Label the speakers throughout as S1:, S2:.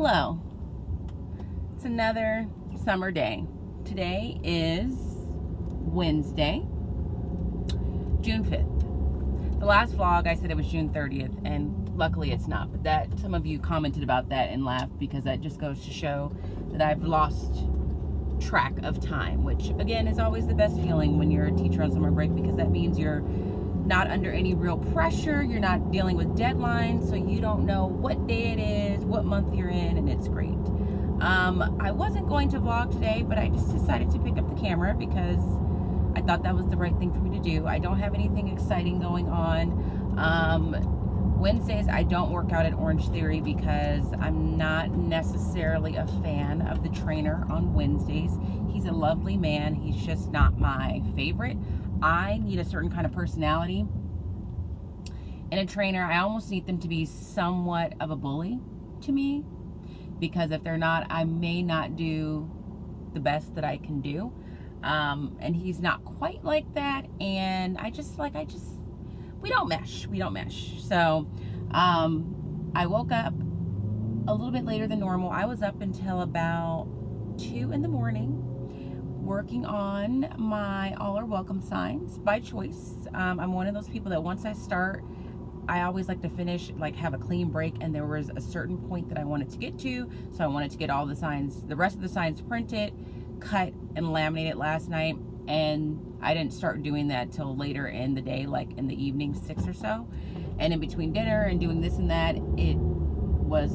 S1: Hello. It's another summer day. Today is Wednesday, June 5th. The last vlog I said it was June 30th, and luckily it's not. But that some of you commented about that and laughed because that just goes to show that I've lost track of time, which again is always the best feeling when you're a teacher on summer break, because that means you're not under any real pressure, you're not dealing with deadlines, so you don't know what day it is, what month you're in, and it's great. I wasn't going to vlog today, but I just decided to pick up the camera because I thought that was the right thing for me to do. I don't have anything exciting going on. Wednesdays I don't work out at Orange Theory because I'm not necessarily a fan of the trainer on Wednesdays. He's a lovely man, he's just not my favorite. I need a certain kind of personality in a trainer. I almost need them to be somewhat of a bully to me, because if they're not, I may not do the best that I can do. And he's not quite like that, and we don't mesh. So I woke up a little bit later than normal. I was up until about 2 in the morning working on my all are welcome signs by choice. I'm one of those people that once I start, I always like to finish, like have a clean break, and there was a certain point that I wanted to get to, so I wanted to get all the signs, the rest of the signs printed, cut, and laminated last night, and I didn't start doing that till later in the day, like in the evening, 6 or so, and in between dinner and doing this and that, it was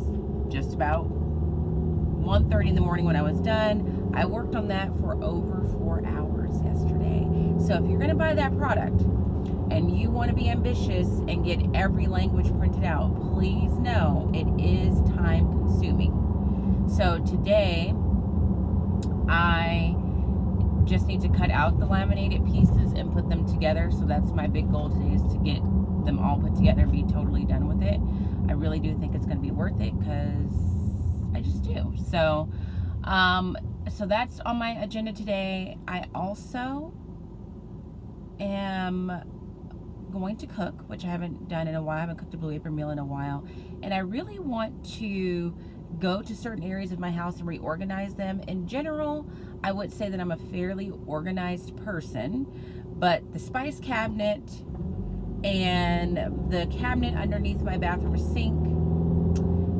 S1: just about 1:30 in the morning when I was done. I worked on that for over 4 hours yesterday. So if you're gonna buy that product and you want to be ambitious and get every language printed out, please know it is time consuming. So today I just need to cut out the laminated pieces and put them together. So that's my big goal today, is to get them all put together and be totally done with it. I really do think it's going to be worth it, because I just do. So so that's on my agenda today. I also am going to cook, which I haven't done in a while. I haven't cooked a Blue Apron meal in a while, and I really want to go to certain areas of my house and reorganize them. In general, I would say that I'm a fairly organized person, but the spice cabinet and the cabinet underneath my bathroom sink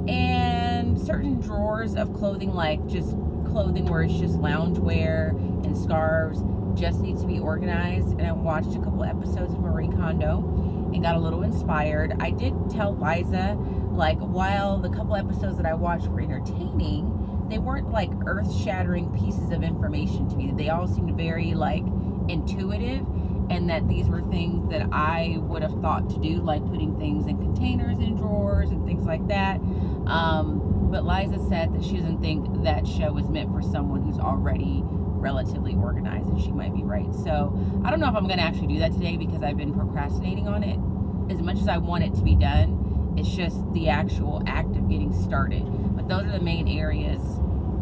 S1: and certain drawers of clothing, like just clothing where it's just loungewear and scarves, just needs to be organized. And I watched a couple episodes of Kondo and got a little inspired. I did tell Liza, like, while the couple episodes that I watched were entertaining, they weren't like earth-shattering pieces of information to me. They all seemed very like intuitive, and that these were things that I would have thought to do, like putting things in containers and drawers and things like that. But Liza said that she doesn't think that show was meant for someone who's already relatively organized, and she might be right. So I don't know if I'm going to actually do that today, because I've been procrastinating on it. As much as I want it to be done, it's just the actual act of getting started. But those are the main areas: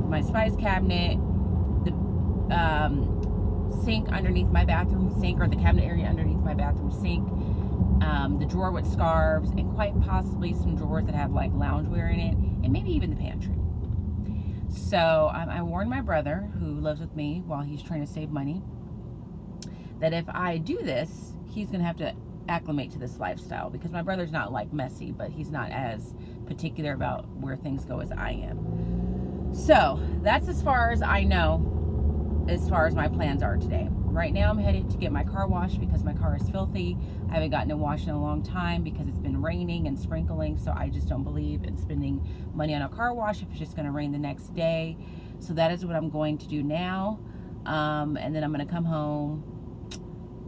S1: my spice cabinet, the sink underneath my bathroom sink, or the cabinet area underneath my bathroom sink, the drawer with scarves, and quite possibly some drawers that have like loungewear in it, and maybe even the pantry. So I warned my brother, who lives with me while he's trying to save money, that if I do this, he's gonna have to acclimate to this lifestyle, because my brother's not like messy, but he's not as particular about where things go as I am. So that's as far as I know, as far as my plans are today. Right now I'm headed to get my car washed because my car is filthy. I haven't gotten it washed in a long time because it's been raining and sprinkling, so I just don't believe in spending money on a car wash if it's just going to rain the next day. So that is what I'm going to do now, and then I'm going to come home,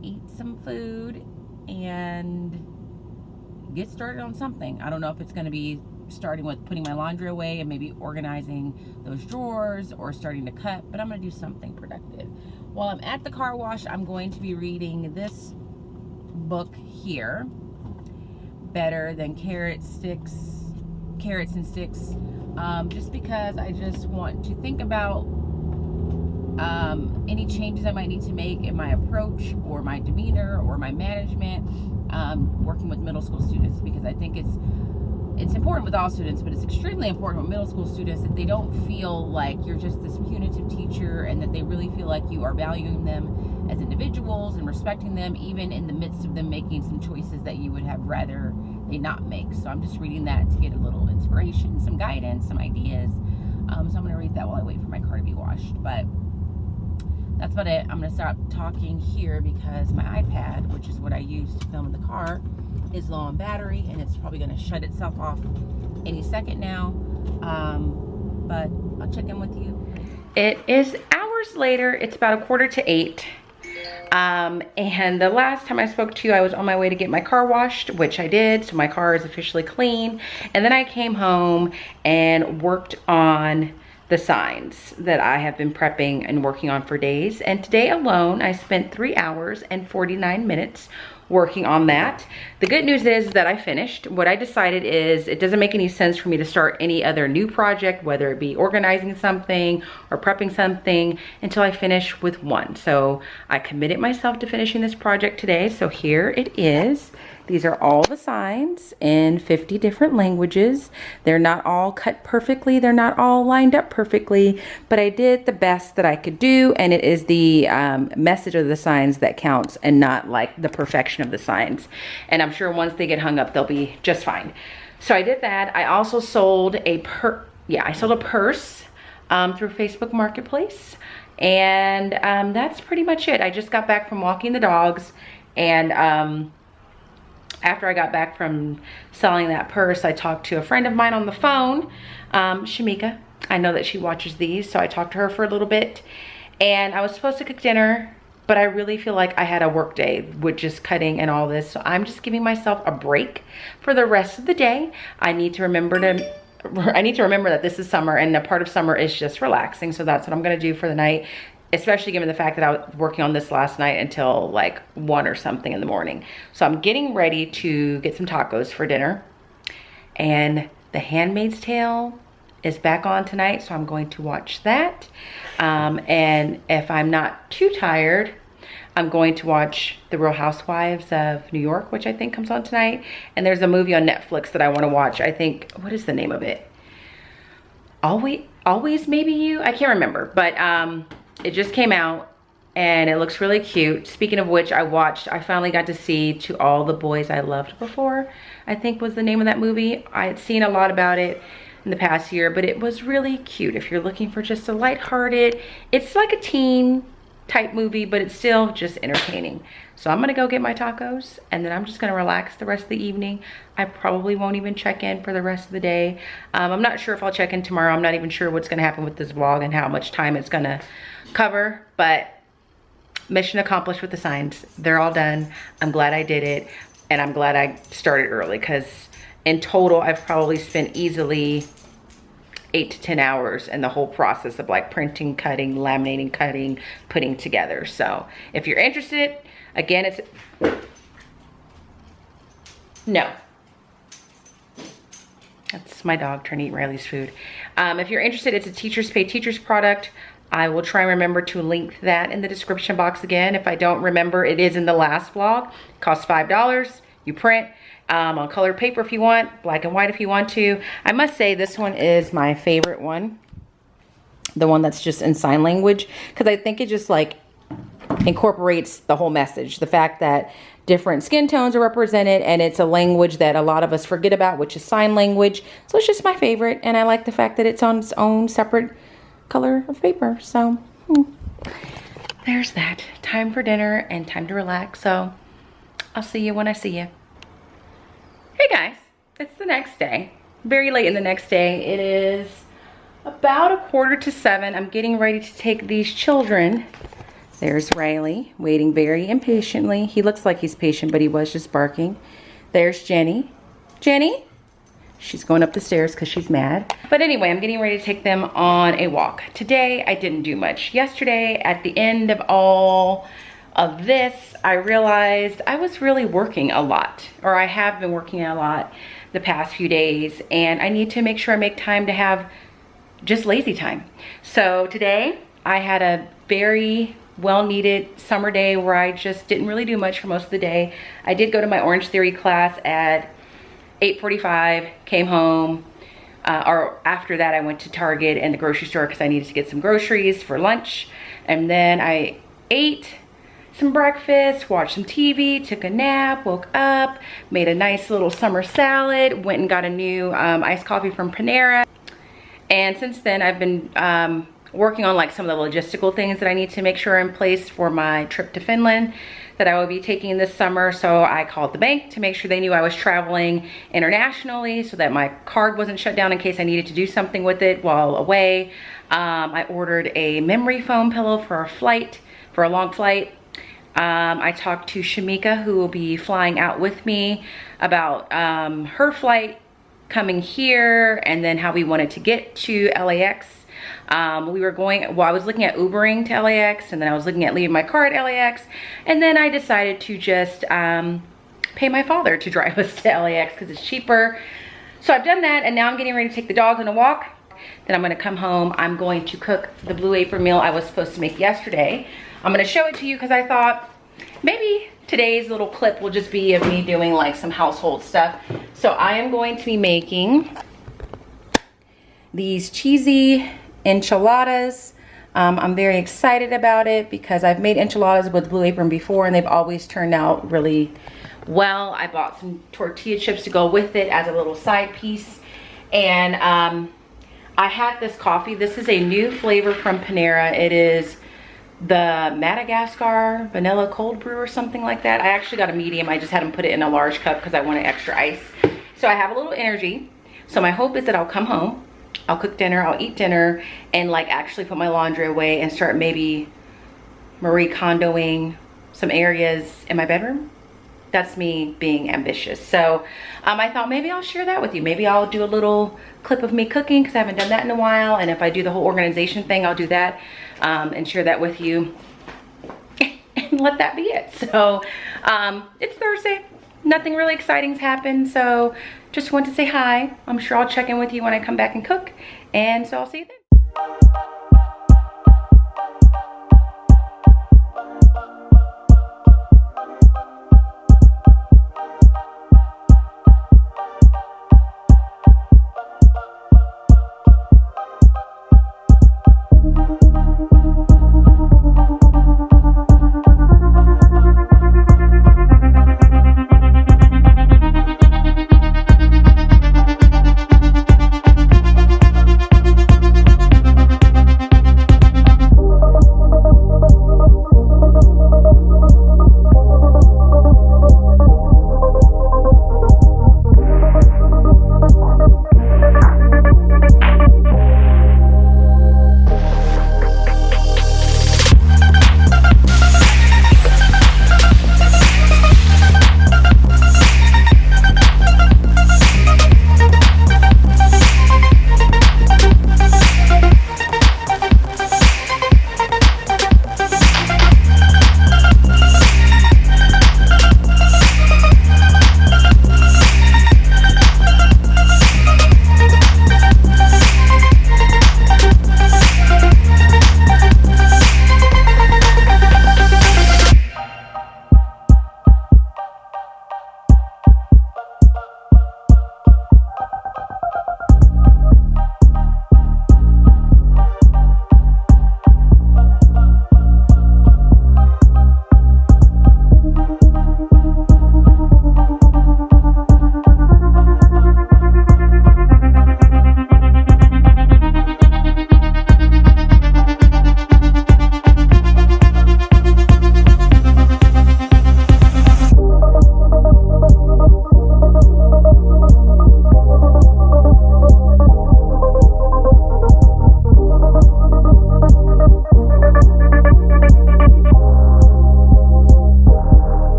S1: eat some food, and get started on something. I don't know if it's going to be starting with putting my laundry away and maybe organizing those drawers, or starting to cut, but I'm going to do something productive. While I'm at the car wash, I'm going to be reading this book here, Better Than Carrots and Sticks, just because I just want to think about any changes I might need to make in my approach or my demeanor or my management, working with middle school students, because I think it's it's important with all students, but it's extremely important with middle school students that they don't feel like you're just this punitive teacher, and that they really feel like you are valuing them as individuals and respecting them, even in the midst of them making some choices that you would have rather they not make. So I'm just reading that to get a little inspiration, some guidance, some ideas. So I'm going to read that while I wait for my car to be washed. But that's about it. I'm going to stop talking here because my iPad, which is what I use to film in the car, is low on battery, and it's probably going to shut itself off any second now. But I'll check in with you. It is hours later. It's about 7:45. And the last time I spoke to you, I was on my way to get my car washed, which I did. So my car is officially clean. And then I came home and worked on the signs that I have been prepping and working on for days. And today alone, I spent 3 hours and 49 minutes working on that. The good news is that I finished. What I decided is it doesn't make any sense for me to start any other new project, whether it be organizing something or prepping something, until I finish with one. So I committed myself to finishing this project today. So here it is. These are all the signs in 50 different languages. They're not all cut perfectly. They're not all lined up perfectly, but I did the best that I could do, and it is the message of the signs that counts and not like the perfection of the signs. And I'm sure once they get hung up, they'll be just fine. So I did that. I also sold a purse through Facebook Marketplace, and that's pretty much it. I just got back from walking the dogs, and after I got back from selling that purse, I talked to a friend of mine on the phone, Shamika. I know that she watches these, so I talked to her for a little bit. And I was supposed to cook dinner, but I really feel like I had a work day with just cutting and all this. So I'm just giving myself a break for the rest of the day. I need to remember that this is summer, and a part of summer is just relaxing. So that's what I'm gonna do for the night, especially given the fact that I was working on this last night until like 1 or something in the morning. So I'm getting ready to get some tacos for dinner. And The Handmaid's Tale is back on tonight, so I'm going to watch that. And if I'm not too tired, I'm going to watch The Real Housewives of New York, which I think comes on tonight. And there's a movie on Netflix that I want to watch. I think, what is the name of it? Always Maybe You? I can't remember, but it just came out and it looks really cute. Speaking of which, I finally got to see To All the Boys I Loved Before, I think was the name of that movie. I had seen a lot about it in the past year, but it was really cute. If you're looking for just a lighthearted, it's like a teen type movie, but it's still just entertaining. So I'm gonna go get my tacos, and then I'm just gonna relax the rest of the evening. I probably won't even check in for the rest of the day. I'm not sure if I'll check in tomorrow. I'm not even sure what's gonna happen with this vlog and how much time it's gonna cover, but mission accomplished with the signs. They're all done. I'm glad I did it, and I'm glad I started early, because in total, I've probably spent easily 8 to 10 hours in the whole process of like printing, cutting, laminating, cutting, putting together. So if you're interested, again, it's, no. That's my dog trying to eat Riley's food. If you're interested, it's a Teachers Pay Teachers product. I will try and remember to link that in the description box again. If I don't remember, it is in the last vlog. It costs $5. You print on colored paper if you want, black and white if you want to. I must say this one is my favorite one. The one that's just in sign language, because I think it just like incorporates the whole message. The fact that different skin tones are represented, and it's a language that a lot of us forget about, which is sign language. So it's just my favorite, and I like the fact that it's on its own separate color of paper. So there's that. Time for dinner and time to relax. So I'll see you when I see you. Hey guys, it's the next day. Very late in the next day. It is about 6:45. I'm getting ready to take these children. There's Riley waiting very impatiently. He looks like he's patient, but he was just barking. There's Jenny. Jenny? She's going up the stairs because she's mad. But anyway, I'm getting ready to take them on a walk. Today, I didn't do much. Yesterday, at the end of all of this, I realized I was really working a lot, or I have been working a lot the past few days, and I need to make sure I make time to have just lazy time. So today, I had a very well-needed summer day where I just didn't really do much for most of the day. I did go to my Orange Theory class at 8:45, came home. Or after that, I went to Target and the grocery store because I needed to get some groceries for lunch. And then I ate some breakfast, watched some TV, took a nap, woke up, made a nice little summer salad, went and got a new iced coffee from Panera. And since then, I've been working on like some of the logistical things that I need to make sure are in place for my trip to Finland that I will be taking this summer. So I called the bank to make sure they knew I was traveling internationally so that my card wasn't shut down in case I needed to do something with it while away. I ordered a memory foam pillow for a flight, for a long flight. I talked to Shamika, who will be flying out with me, about her flight coming here and then how we wanted to get to LAX. We were going, well, I was looking at Ubering to LAX, and then I was looking at leaving my car at LAX, and then I decided to just pay my father to drive us to LAX because it's cheaper. So I've done that, and now I'm getting ready to take the dogs on a walk. Then I'm gonna come home. I'm going to cook the Blue Apron meal I was supposed to make yesterday. I'm gonna show it to you because I thought maybe today's little clip will just be of me doing like some household stuff. So I am going to be making these cheesy enchiladas. I'm very excited about it because I've made enchiladas with Blue Apron before and they've always turned out really well. I bought some tortilla chips to go with it as a little side piece. And I had this coffee. This is a new flavor from Panera. It is the Madagascar vanilla cold brew or something like that. I actually got a medium. I just had them put it in a large cup because I wanted extra ice. So I have a little energy. So my hope is that I'll come home, I'll cook dinner, I'll eat dinner, and like actually put my laundry away and start maybe Marie Kondoing some areas in my bedroom. That's me being ambitious. So I thought maybe I'll share that with you. Maybe I'll do a little clip of me cooking because I haven't done that in a while. And if I do the whole organization thing, I'll do that and share that with you and let that be it. So it's Thursday. Nothing really exciting's happened. So just want to say hi. I'm sure I'll check in with you when I come back and cook. And so I'll see you then.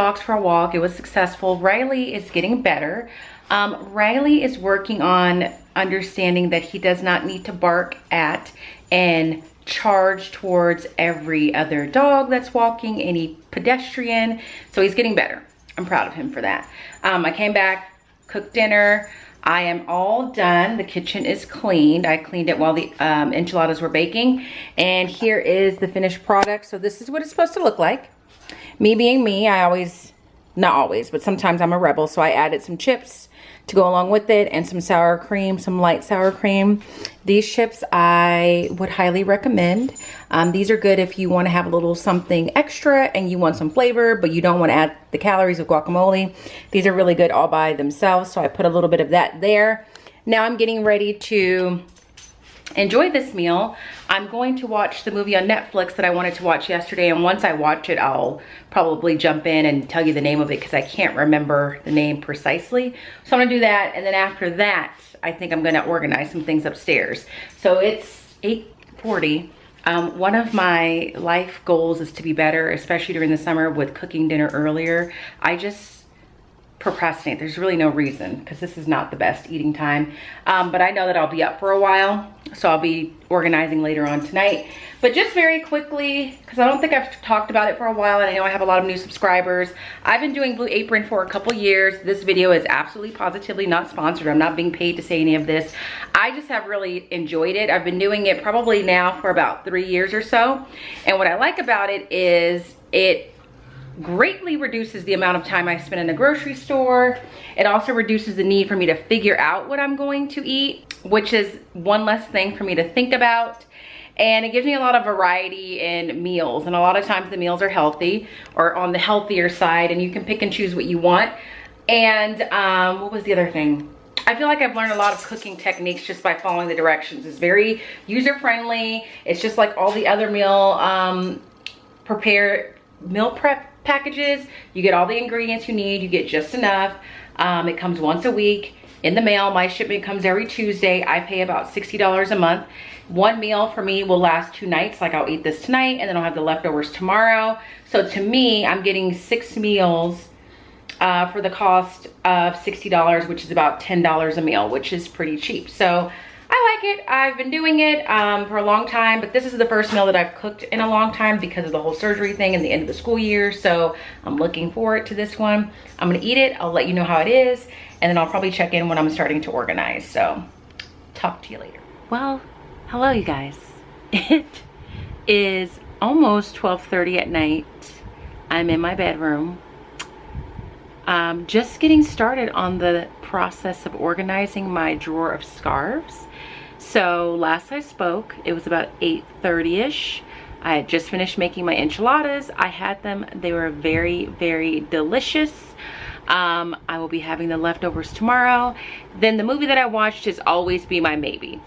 S1: dogs for a walk. It was successful. Riley is getting better. Riley is working on understanding that he does not need to bark at and charge towards every other dog that's walking, any pedestrian. So he's getting better. I'm proud of him for that. I came back, cooked dinner. I am all done. The kitchen is cleaned. I cleaned it while the enchiladas were baking. And here is the finished product. So this is what it's supposed to look like. Me being me, I always, not always, but sometimes I'm a rebel. So I added some chips to go along with it and some sour cream, some light sour cream. These chips I would highly recommend. These are good if you want to have a little something extra and you want some flavor, but you don't want to add the calories of guacamole. These are really good all by themselves, so I put a little bit of that there. Now I'm getting ready to enjoy this meal. I'm going to watch the movie on Netflix that I wanted to watch yesterday, and once I watch it, I'll probably jump in and tell you the name of it because I can't remember the name precisely. So I'm gonna do that, and then after that, I think I'm gonna organize some things upstairs. So it's 8:40. One of my life goals is to be better, especially during the summer with cooking dinner earlier. I just procrastinate. There's really no reason because this is not the best eating time. But I know that I'll be up for a while, so I'll be organizing later on tonight. But just very quickly, because I don't think I've talked about it for a while, and I know I have a lot of new subscribers. I've been doing Blue Apron for a couple years. This video is absolutely positively not sponsored. I'm not being paid to say any of this. I just have really enjoyed it. I've been doing it probably now for about 3 years or so. And what I like about it is it greatly reduces the amount of time I spend in a grocery store. It also reduces the need for me to figure out what I'm going to eat, which is one less thing for me to think about. And it gives me a lot of variety in meals. And a lot of times the meals are healthy or on the healthier side, and you can pick and choose what you want. And what was the other thing? I feel like I've learned a lot of cooking techniques just by following the directions. It's very user-friendly. It's just like all the other meal prep packages. You get all the ingredients you need. You get just enough. It comes once a week in the mail. My shipment comes every Tuesday. I pay about $60 a month. One meal for me will last 2 nights. Like I'll eat this tonight and then I'll have the leftovers tomorrow. So to me, I'm getting 6 meals for the cost of $60, which is about $10 a meal, which is pretty cheap. So I like it. I've been doing it for a long time, but this is the first meal that I've cooked in a long time because of the whole surgery thing and the end of the school year. So I'm looking forward to this one. I'm gonna eat it. I'll let you know how it is, and then I'll probably check in when I'm starting to organize. So talk to you later. Well, hello you guys. It is almost 12:30 at night. I'm in my bedroom. Just getting started on the process of organizing my drawer of scarves. So last I spoke, it was about 8:30ish. I had just finished making my enchiladas. I had them. They were very, very delicious. I will be having the leftovers tomorrow. Then the movie that I watched is Always Be My Maybe.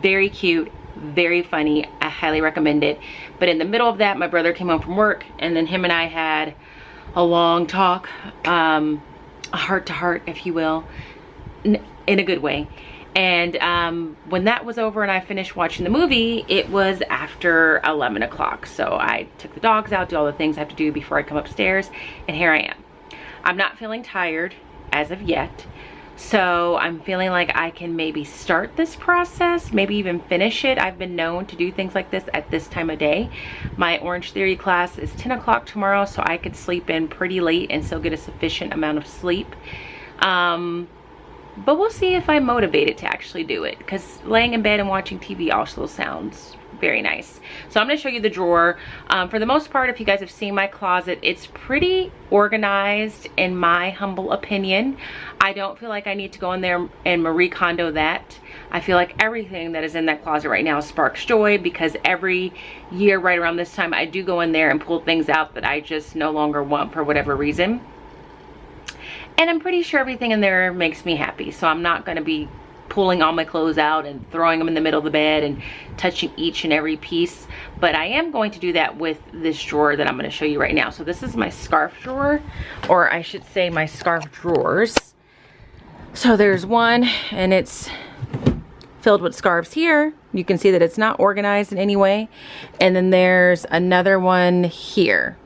S1: Very cute, very funny. I highly recommend it. But in the middle of that, my brother came home from work, and then him and I had a long talk, a heart to heart, if you will, in a good way. And when that was over and I finished watching the movie, it was after 11 o'clock. So I took the dogs out, do all the things I have to do before I come upstairs, and here I am. I'm not feeling tired as of yet. So I'm feeling like I can maybe start this process, maybe even finish it. I've been known to do things like this at this time of day. My Orange Theory class is 10 o'clock tomorrow, so I could sleep in pretty late and still get a sufficient amount of sleep. But we'll see if I'm motivated to actually do it, because laying in bed and watching TV also sounds very nice. So I'm going to show you the drawer. For the most part, if you guys have seen my closet, it's pretty organized in my humble opinion. I don't feel like I need to go in there and Marie Kondo that. I feel like everything that is in that closet right now sparks joy, because every year right around this time I do go in there and pull things out that I just no longer want for whatever reason. And I'm pretty sure everything in there makes me happy, so I'm not going to be pulling all my clothes out and throwing them in the middle of the bed and touching each and every piece. But I am going to do that with this drawer that I'm going to show you right now. So this is my scarf drawer, or I should say my scarf drawers. So there's one, and it's filled with scarves here. You can see that it's not organized in any way. And then there's another one here.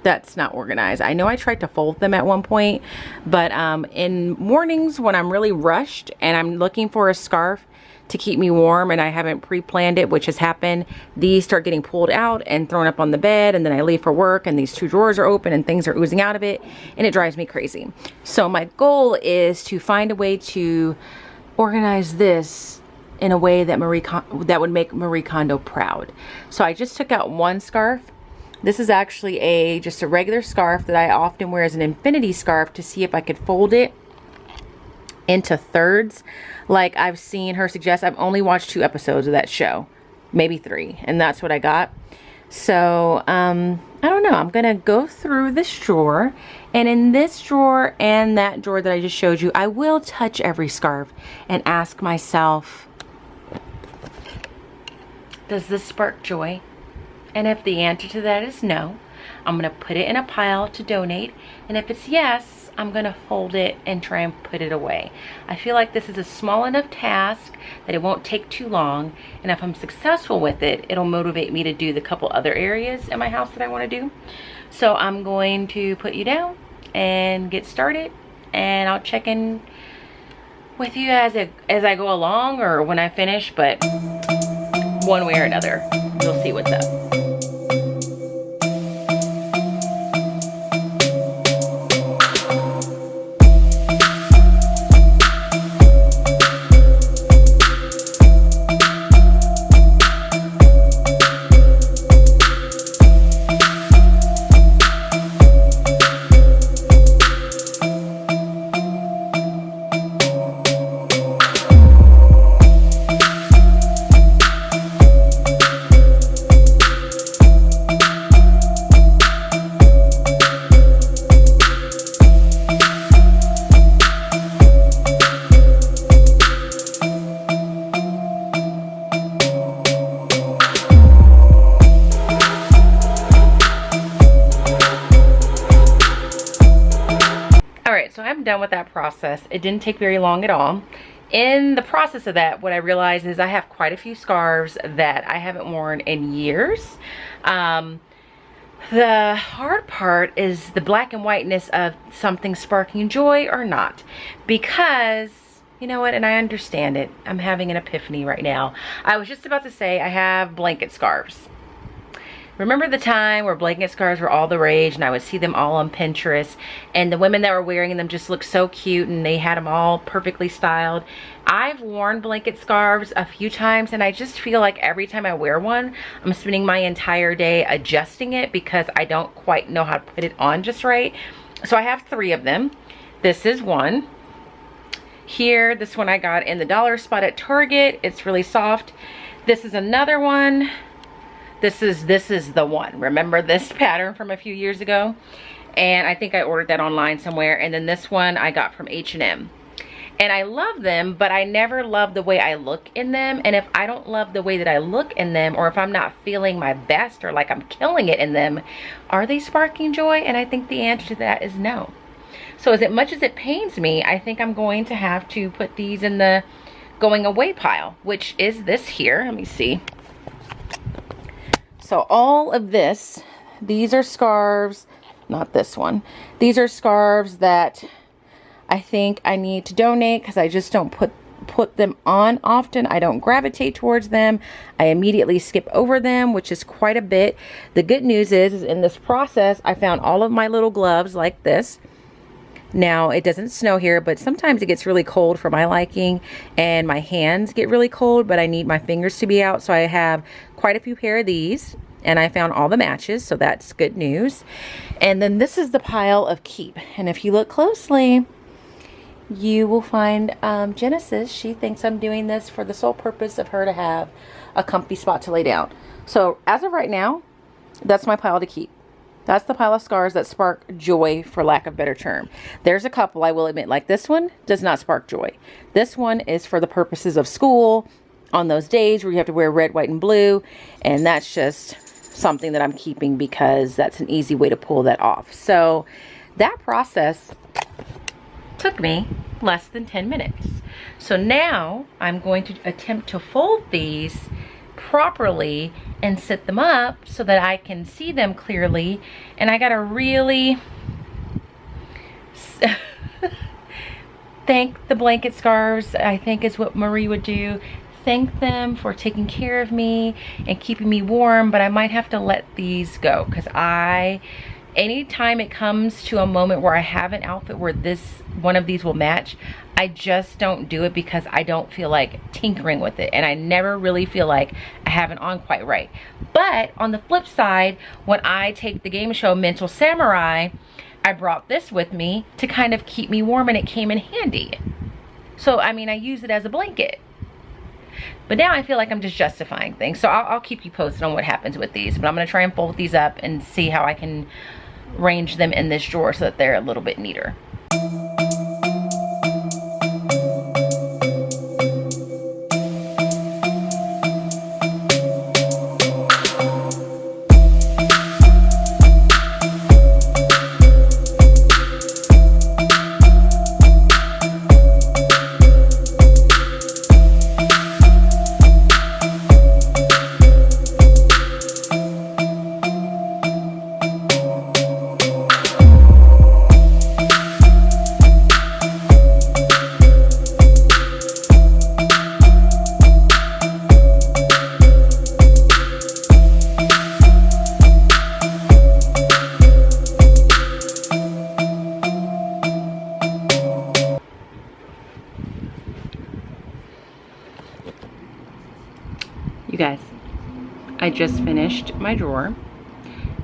S1: that's not organized. I know I tried to fold them at one point, but in mornings when I'm really rushed and I'm looking for a scarf to keep me warm and I haven't pre-planned it, which has happened, these start getting pulled out and thrown up on the bed, and then I leave for work and these two drawers are open and things are oozing out of it, and it drives me crazy. So my goal is to find a way to organize this in a way that that would make Marie Kondo proud. So I just took out one scarf. This is actually just a regular scarf that I often wear as an infinity scarf to see if I could fold it into thirds like I've seen her suggest. I've only watched 2 episodes of that show, maybe 3, and that's what I got. So I don't know, I'm gonna go through this drawer, and in this drawer and that drawer that I just showed you, I will touch every scarf and ask myself, does this spark joy? And if the answer to that is no, I'm gonna put it in a pile to donate, and if it's yes, I'm gonna fold it and try and put it away. I feel like this is a small enough task that it won't take too long, and if I'm successful with it, it'll motivate me to do the couple other areas in my house that I want to do. So I'm going to put you down and get started, and I'll check in with you as I go along or when I finish, but one way or another, you'll see what's up. So I'm done with that process. It didn't take very long at all. In the process of that, what I realized is I have quite a few scarves that I haven't worn in years. The hard part is the black and whiteness of something sparking joy or not, because you know what, and I understand it. I'm having an epiphany right now. I was just about to say I have blanket scarves. Remember the time where blanket scarves were all the rage, and I would see them all on Pinterest, and the women that were wearing them just looked so cute, and they had them all perfectly styled. I've worn blanket scarves a few times, and I just feel like every time I wear one, I'm spending my entire day adjusting it because I don't quite know how to put it on just right. So I have 3 of them. This is one. Here, this one I got in the dollar spot at Target. It's really soft. This is another one. This is the one. Remember this pattern from a few years ago? And I think I ordered that online somewhere. And then this one I got from H&M. And I love them, but I never love the way I look in them. And if I don't love the way that I look in them, or if I'm not feeling my best or like I'm killing it in them, are they sparking joy? And I think the answer to that is no. So as much as it pains me, I think I'm going to have to put these in the going away pile, which is this here. Let me see. So all of this, these are scarves, not this one. These are scarves that I think I need to donate because I just don't put them on often. I don't gravitate towards them. I immediately skip over them, which is quite a bit. The good news is in this process, I found all of my little gloves like this. Now, it doesn't snow here, but sometimes it gets really cold for my liking, and my hands get really cold, but I need my fingers to be out. So I have quite a few pair of these, and I found all the matches, so that's good news. And then this is the pile of keep. And if you look closely, you will find Genesis. She thinks I'm doing this for the sole purpose of her to have a comfy spot to lay down. So as of right now, that's my pile to keep. That's the pile of scarves that spark joy, for lack of a better term. There's a couple, I will admit, like this one does not spark joy. This one is for the purposes of school on those days where you have to wear red, white, and blue. And that's just something that I'm keeping because that's an easy way to pull that off. So that process took me less than 10 minutes. So now I'm going to attempt to fold these properly and sit them up so that I can see them clearly. And I gotta really thank the blanket scarves, I think is what Marie would do. Thank them for taking care of me and keeping me warm, but I might have to let these go because anytime it comes to a moment where I have an outfit where one of these will match, I just don't do it because I don't feel like tinkering with it, and I never really feel like I have it on quite right. But on the flip side, when I take the game show Mental Samurai, I brought this with me to kind of keep me warm, and it came in handy. So I mean, I use it as a blanket. But now I feel like I'm just justifying things. So I'll keep you posted on what happens with these. But I'm going to try and fold these up and see how I can arrange them in this drawer so that they're a little bit neater. You guys, I just finished my drawer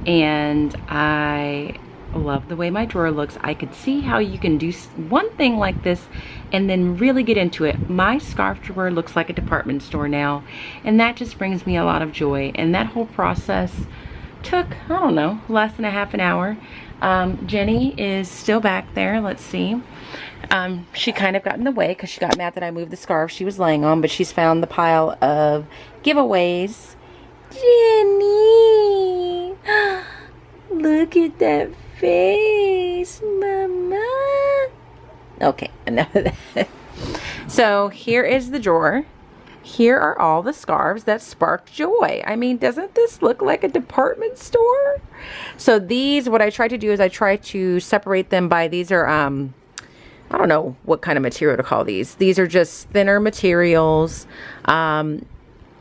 S1: and I love the way my drawer looks. I could see how you can do one thing like this and then really get into it. My scarf drawer looks like a department store now, and that just brings me a lot of joy. And that whole process took, I don't know, less than a half an hour. Jenny is still back there. Let's see. She kind of got in the way because she got mad that I moved the scarf she was laying on, but she's found the pile of giveaways. Jenny, look at that face, mama. Okay, enough of that. So here is the drawer. Here are all the scarves that spark joy. I mean, doesn't this look like a department store? So these, what I try to do is I try to separate them by, these are, I don't know what kind of material to call these. These are just thinner materials,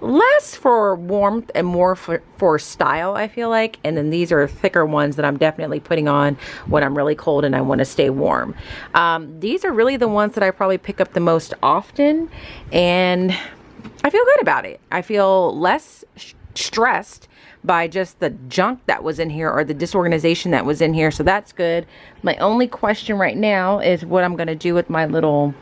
S1: less for warmth and more for style, I feel like. And then these are thicker ones that I'm definitely putting on when I'm really cold and I want to stay warm. These are really the ones that I probably pick up the most often, and I feel good about it. I feel less stressed by just the junk that was in here or the disorganization that was in here, so that's good. My only question right now is what I'm going to do with my little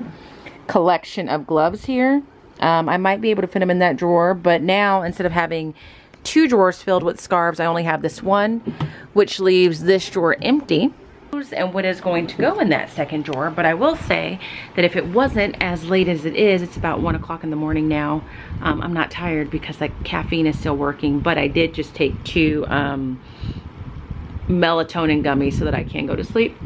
S1: collection of gloves here. I might be able to fit them in that drawer, but now instead of having 2 drawers filled with scarves, I only have this one, which leaves this drawer empty. And what is going to go in that second drawer. But I will say that if it wasn't as late as it is, it's about 1 o'clock in the morning now. I'm not tired because like caffeine is still working, but I did just take 2 melatonin gummies so that I can go to sleep.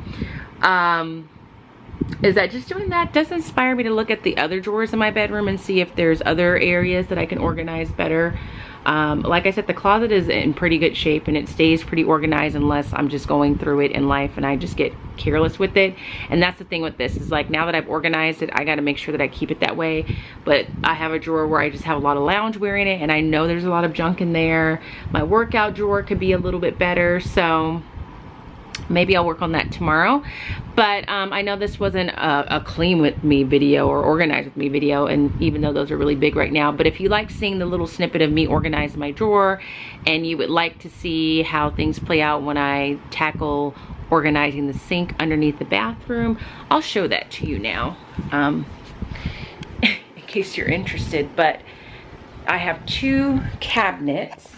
S1: Is that just doing that does inspire me to look at the other drawers in my bedroom and see if there's other areas that I can organize better. Like I said, the closet is in pretty good shape and it stays pretty organized unless I'm just going through it in life and I just get careless with it. And that's the thing with this, is like now that I've organized it, I got to make sure that I keep it that way. But I have a drawer where I just have a lot of loungewear in it, and I know there's a lot of junk in there. My workout drawer could be a little bit better, so maybe I'll work on that tomorrow. But I know this wasn't a clean with me video or organize with me video, and even though those are really big right now, but if you like seeing the little snippet of me organize my drawer and you would like to see how things play out when I tackle organizing the sink underneath the bathroom, I'll show that to you now, in case you're interested. But I have 2 cabinets.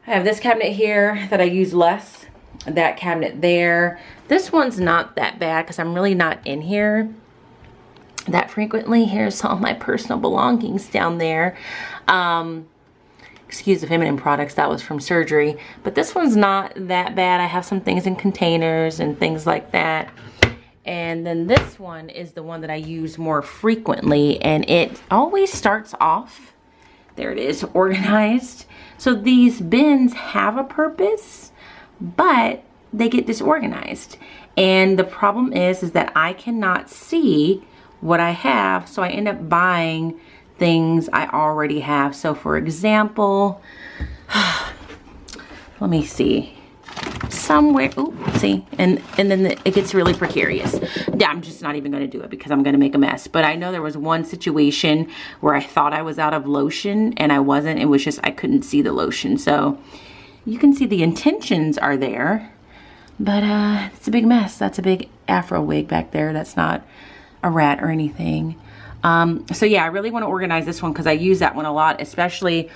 S1: I have this cabinet here that I use less, that cabinet there. This one's not that bad because I'm really not in here that frequently. Here's all my personal belongings down there. Excuse the feminine products, that was from surgery. But this one's not that bad. I have some things in containers and things like that. And then this one is the one that I use more frequently, and it always starts off there it is, organized. So these bins have a purpose, but they get disorganized. And the problem is that I cannot see what I have, so I end up buying things I already have. So for example, let me see. Somewhere, oh, see, and then it gets really precarious. Yeah, I'm just not even gonna do it because I'm gonna make a mess. But I know there was one situation where I thought I was out of lotion and I wasn't. It was just, I couldn't see the lotion. So you can see the intentions are there, but it's a big mess. That's a big afro wig back there. That's not a rat or anything. So yeah, I really wanna organize this one because I use that one a lot, especially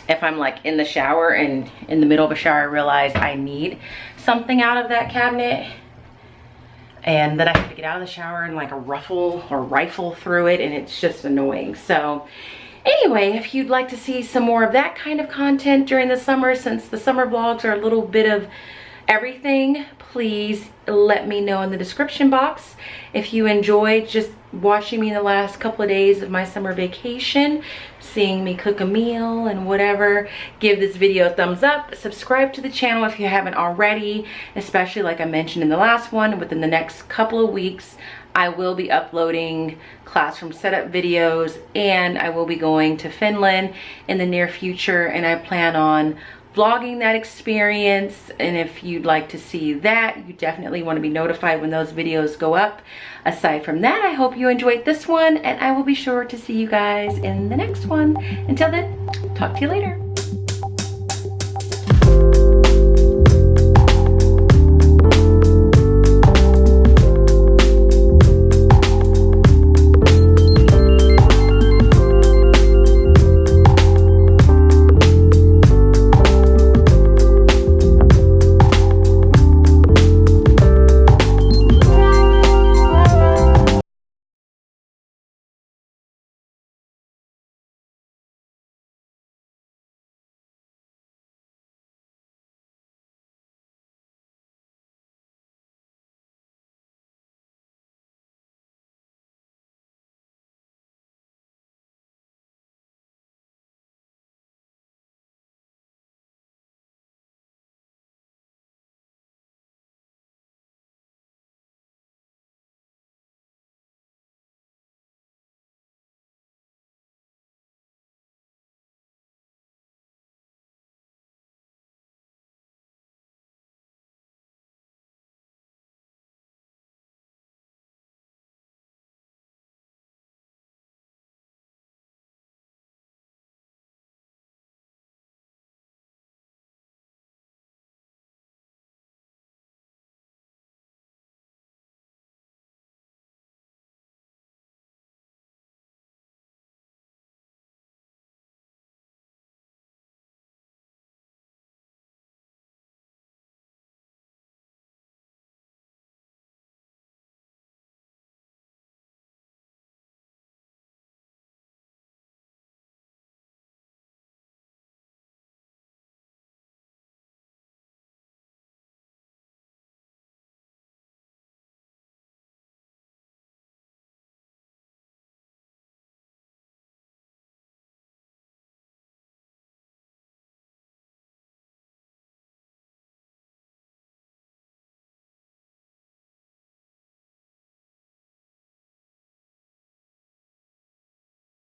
S1: if I'm like in the shower and in the middle of a shower, I realize I need something out of that cabinet. And then I have to get out of the shower and like ruffle or rifle through it, and it's just annoying. So anyway, if you'd like to see some more of that kind of content during the summer, since the summer vlogs are a little bit of everything, please let me know in the description box. If you enjoyed just watching me the last couple of days of my summer vacation, seeing me cook a meal and whatever, give this video a thumbs up. Subscribe to the channel if you haven't already, especially like I mentioned in the last one. Within the next couple of weeks, I will be uploading classroom setup videos, and I will be going to Finland in the near future, and I plan on vlogging that experience. And if you'd like to see that, you definitely want to be notified when those videos go up. Aside from that, I hope you enjoyed this one, and I will be sure to see you guys in the next one. Until then, talk to you later.